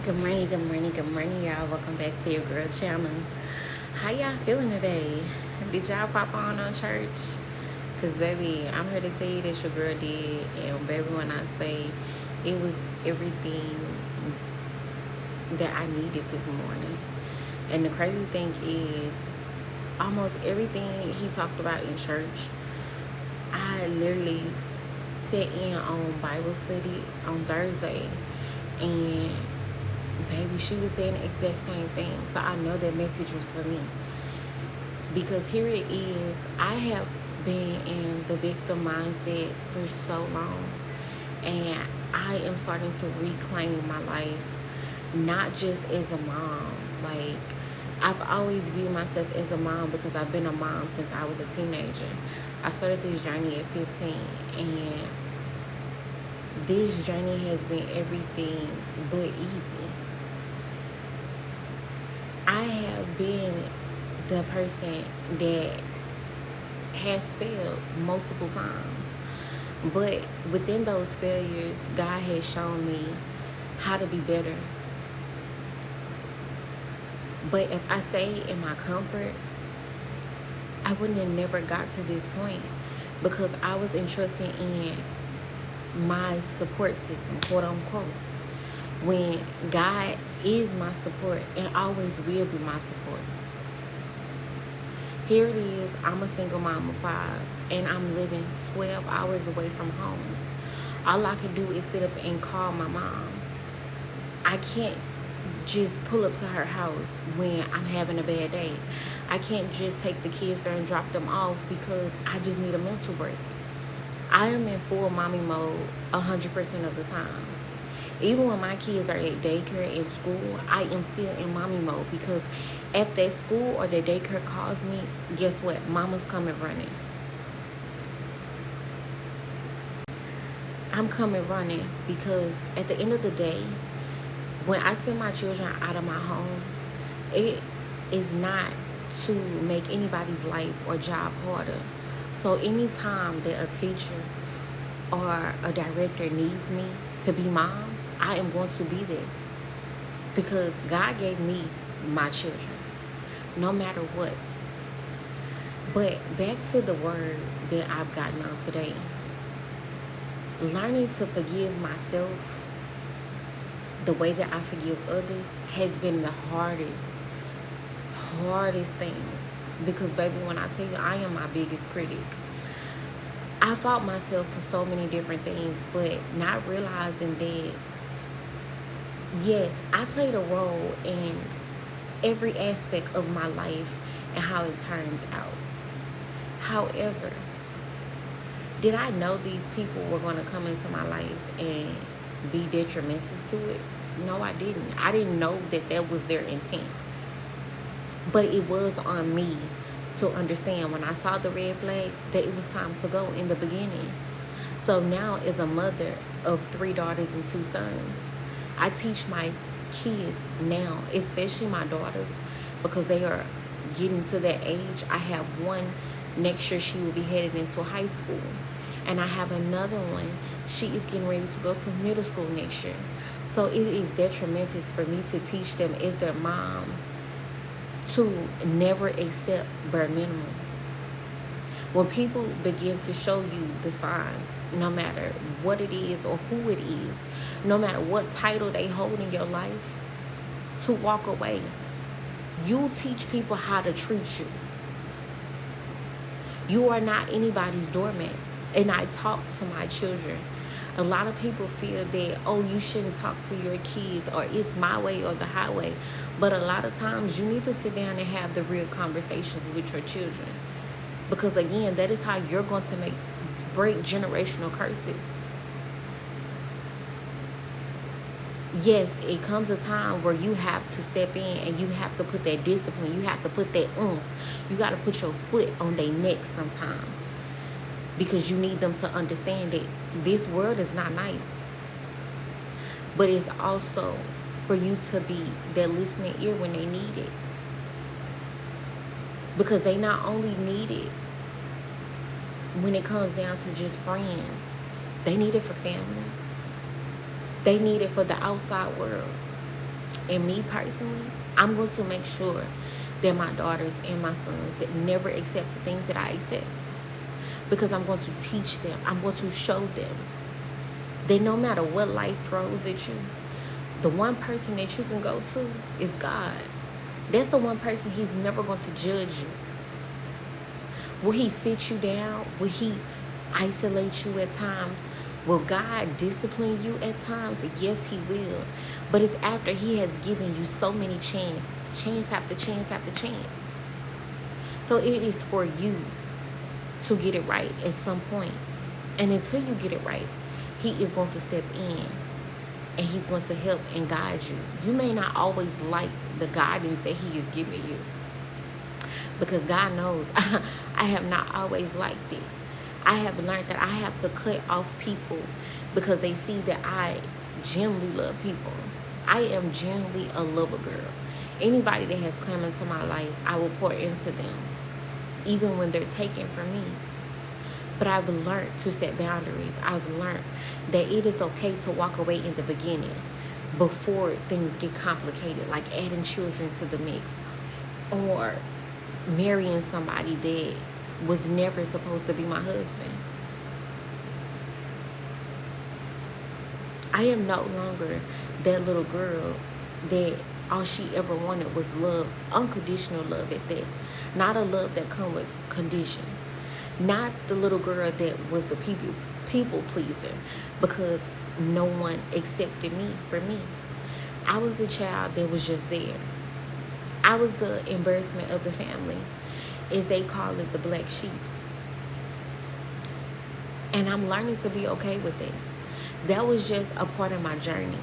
Good morning, y'all. Welcome back to your girl channel. How y'all feeling today? Did y'all pop on church? Cause baby, I'm here to tell you that your girl did, and baby, when I say it was everything that I needed this morning. And the crazy thing is, almost everything he talked about in church, I literally sat in on Bible study on Thursday, and baby, she was saying the exact same thing. So I know that message was for me. Because here it is, I have been in the victim mindset for so long. And I am starting to reclaim my life, not just as a mom. Like, I've always viewed myself as a mom because I've been a mom since I was a teenager. I started this journey at 15. And this journey has been everything but easy. I have been the person that has failed multiple times. But within those failures, God has shown me how to be better. But if I stayed in my comfort, I wouldn't have never got to this point because I was entrusting in my support system, quote unquote. When God is my support and always will be my support. Here it is, I'm a single mom of 5 and I'm living 12 hours away from home. All I can do is sit up and call my mom. I can't just pull up to her house when I'm having a bad day. I can't just take the kids there and drop them off because I just need a mental break. I am in full mommy mode 100% of the time. Even when my kids are at daycare and school, I am still in mommy mode because if that school or that daycare calls me, guess what? Mama's coming running. I'm coming running because at the end of the day, when I send my children out of my home, it is not to make anybody's life or job harder. So anytime that a teacher or a director needs me to be mom, I am going to be there because God gave me my children, no matter what. But back to the word that I've gotten on today. Learning to forgive myself the way that I forgive others has been the hardest thing. Because baby, when I tell you I am my biggest critic, I fought myself for so many different things, but not realizing that yes, I played a role in every aspect of my life and how it turned out. However, did I know these people were going to come into my life and be detrimental to it? No, I didn't. I didn't know that that was their intent. But it was on me to understand when I saw the red flags that it was time to go in the beginning. So now, as a mother of 3 daughters and 2 sons, I teach my kids now, especially my daughters, because they are getting to that age. I have one next year, she will be headed into high school. And I have another one, she is getting ready to go to middle school next year. So it is detrimental for me to teach them as their mom to never accept bare minimum. When people begin to show you the signs, no matter what it is or who it is, no matter what title they hold in your life, to walk away. You teach people how to treat you. You are not anybody's doormat. And I talk to my children. A lot of people feel that, oh, you shouldn't talk to your kids, or it's my way or the highway. But a lot of times you need to sit down and have the real conversations with your children. Because again, that is how you're going to break generational curses. Yes, it comes a time where you have to step in and you have to put that discipline. You have to put that You got to put your foot on their neck sometimes. Because you need them to understand that this world is not nice. But it's also for you to be their listening ear when they need it. Because they not only need it when it comes down to just friends, they need it for family. They need it for the outside world. And me personally, I'm going to make sure that my daughters and my sons that never accept the things that I accept. Because I'm going to teach them. I'm going to show them that no matter what life throws at you, the one person that you can go to is God. That's the one person he's never going to judge you. Will he sit you down? Will he isolate you at times? Will God discipline you at times? Yes, he will. But it's after he has given you so many chances, chance after chance after chance. So it is for you to get it right at some point. And until you get it right, he is going to step in and he's going to help and guide you. You may not always like the guidance that he is giving you, because God knows I have not always liked it. I have learned that I have to cut off people because they see that I genuinely love people. I am genuinely a lover girl. Anybody that has come into my life, I will pour into them, even when they're taken from me. But I've learned to set boundaries. I've learned that it is okay to walk away in the beginning before things get complicated, like adding children to the mix or marrying somebody that was never supposed to be my husband. I am no longer that little girl that all she ever wanted was love, unconditional love at that. Not a love that comes with conditions. Not the little girl that was the people pleaser because no one accepted me for me. I was the child that was just there. I was the embarrassment of the family, as they call it, the black sheep. And I'm learning to be okay with it. That was just a part of my journey.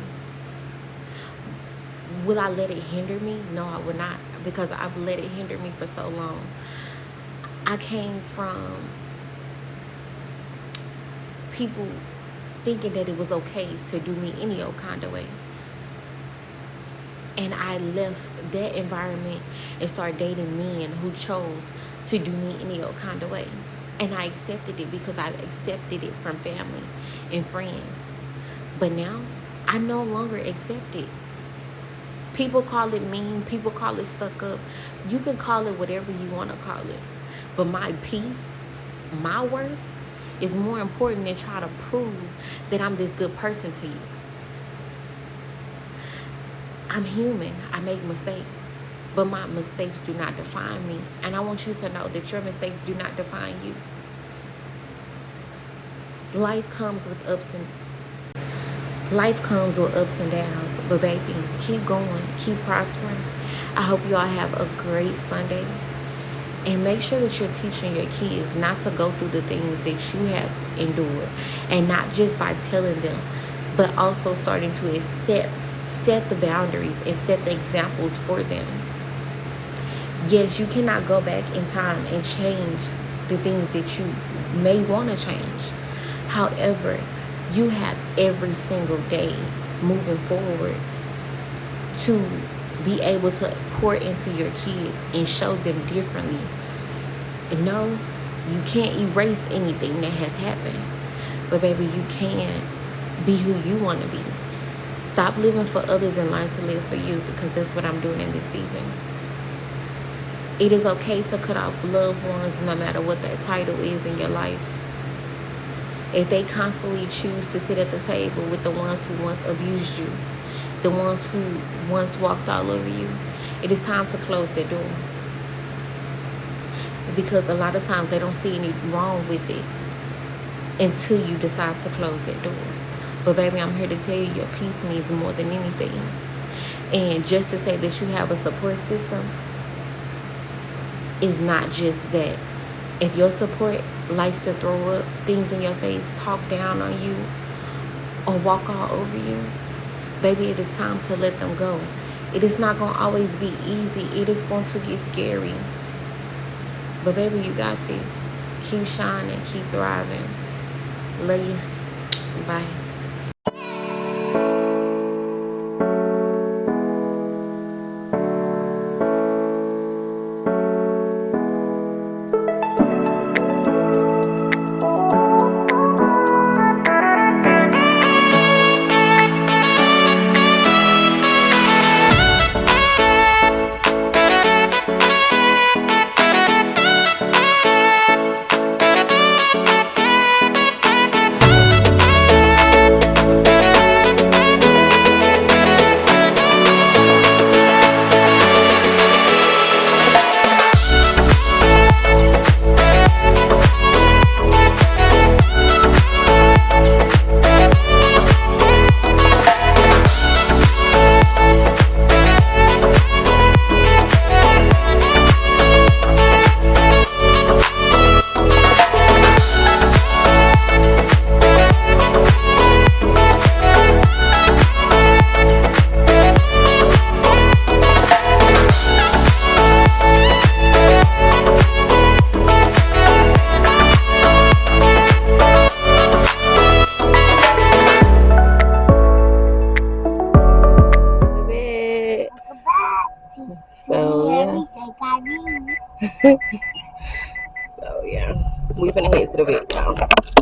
Will I let it hinder me? No, I will not, because I've let it hinder me for so long. I came from people thinking that it was okay to do me any old kind of way. And I left that environment and started dating men who chose to do me any old kind of way. And I accepted it because I accepted it from family and friends. But now, I no longer accept it. People call it mean. People call it stuck up. You can call it whatever you want to call it. But my peace, my worth, is more important than trying to prove that I'm this good person to you. I'm human. I make mistakes. But my mistakes do not define me. And I want you to know that your mistakes do not define you. Life comes with ups and downs. But baby, keep going. Keep prospering. I hope you all have a great Sunday. And make sure that you're teaching your kids not to go through the things that you have endured. And not just by telling them, but also starting to set the boundaries and set the examples for them. Yes, you cannot go back in time and change the things that you may want to change. However, you have every single day moving forward to be able to pour into your kids and show them differently. And no, you can't erase anything that has happened. But baby, you can be who you want to be. Stop living for others and learn to live for you, because that's what I'm doing in this season. It is okay to cut off loved ones no matter what that title is in your life. If they constantly choose to sit at the table with the ones who once abused you, the ones who once walked all over you, it is time to close that door. Because a lot of times they don't see any wrong with it until you decide to close that door. But baby, I'm here to tell you your peace means more than anything. And just to say that you have a support system is not just that. If your support likes to throw up things in your face, talk down on you, or walk all over you, baby, it is time to let them go. It is not going to always be easy. It is going to get scary. But baby, you got this. Keep shining. Keep thriving. Love you. Bye. So yeah, we finna head to the vet, y'all.